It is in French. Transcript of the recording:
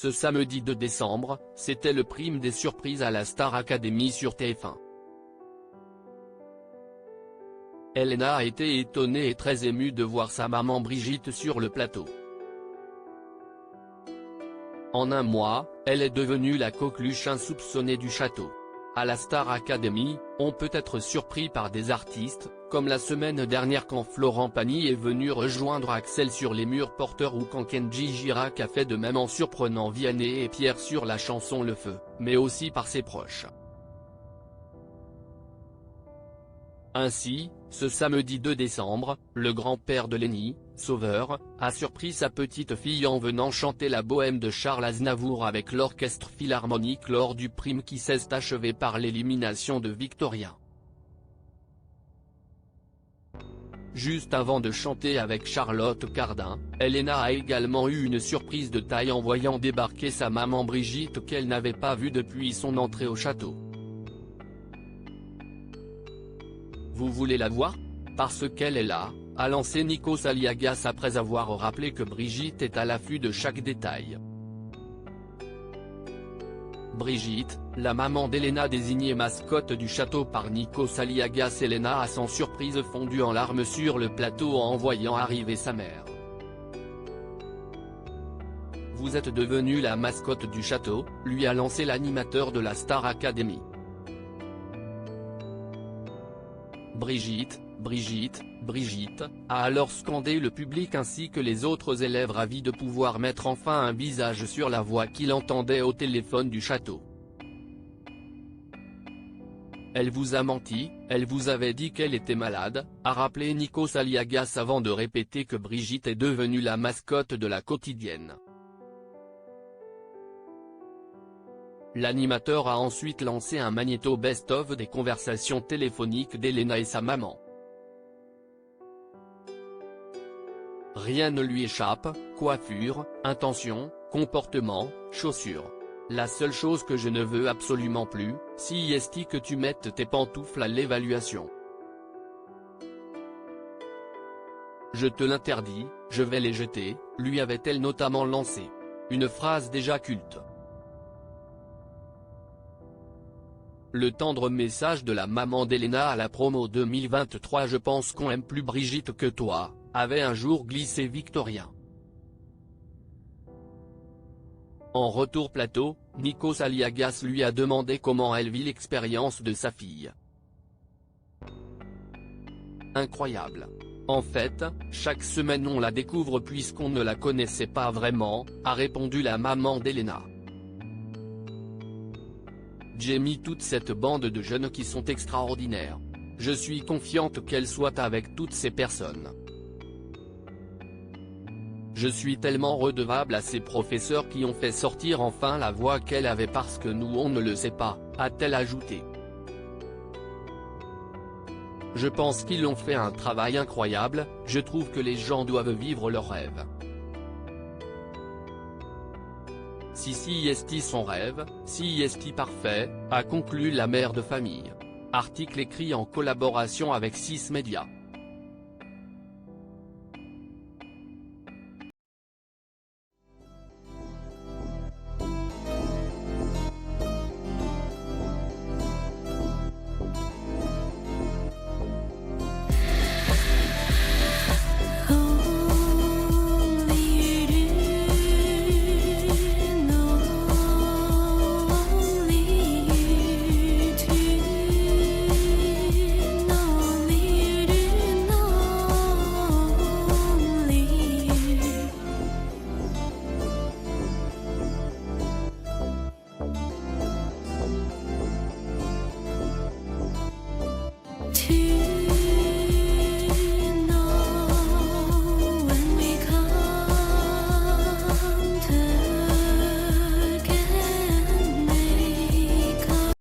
Ce samedi 2 décembre, c'était le prime des surprises à la Star Academy sur TF1. Elena a été étonnée et très émue de voir sa maman Brigitte sur le plateau. En un mois, elle est devenue la coqueluche insoupçonnée du château. À la Star Academy, on peut être surpris par des artistes, comme la semaine dernière quand Florent Pagny est venu rejoindre Axel sur les murs porteurs ou quand Kenji Girac a fait de même en surprenant Vianney et Pierre sur la chanson Le Feu, mais aussi par ses proches. Ainsi, ce samedi 2 décembre, le grand-père de Lenny, Sauveur, a surpris sa petite fille en venant chanter la bohème de Charles Aznavour avec l'orchestre philharmonique lors du prime qui s'est achevé par l'élimination de Victoria. Juste avant de chanter avec Charlotte Cardin, Elena a également eu une surprise de taille en voyant débarquer sa maman Brigitte qu'elle n'avait pas vue depuis son entrée au château. Vous voulez la voir? Parce qu'elle est là, a lancé Nikos Aliagas après avoir rappelé que Brigitte est à l'affût de chaque détail. Brigitte, la maman d'Elena désignée mascotte du château par Nikos Aliagas. Elena a sans surprise fondu en larmes sur le plateau en voyant arriver sa mère. Vous êtes devenue la mascotte du château, lui a lancé l'animateur de la Star Academy. Brigitte, Brigitte, Brigitte, a alors scandé le public ainsi que les autres élèves ravis de pouvoir mettre enfin un visage sur la voix qu'il entendait au téléphone du château. Elle vous a menti, elle vous avait dit qu'elle était malade, a rappelé Nikos Aliagas avant de répéter que Brigitte est devenue la mascotte de la quotidienne. L'animateur a ensuite lancé un magnéto best-of des conversations téléphoniques d'Elena et sa maman. Rien ne lui échappe, coiffure, intention, comportement, chaussures. La seule chose que je ne veux absolument plus, c'est que tu mettes tes pantoufles à l'évaluation. Je te l'interdis, je vais les jeter, lui avait-elle notamment lancé. Une phrase déjà culte. Le tendre message de la maman d'Elena à la promo 2023 Je pense qu'on aime plus Brigitte que toi, avait un jour glissé Victoria. En retour plateau, Nikos Aliagas lui a demandé comment elle vit l'expérience de sa fille. Incroyable. En fait, chaque semaine on la découvre puisqu'on ne la connaissait pas vraiment, a répondu la maman d'Elena. J'ai mis toute cette bande de jeunes qui sont extraordinaires. Je suis confiante qu'elle soit avec toutes ces personnes. Je suis tellement redevable à ces professeurs qui ont fait sortir enfin la voix qu'elle avait parce que nous on ne le sait pas, a-t-elle ajouté. Je pense qu'ils ont fait un travail incroyable, je trouve que les gens doivent vivre leurs rêves. Si est son rêve, si est parfait, a conclu la mère de famille. Article écrit en collaboration avec 6 Médias.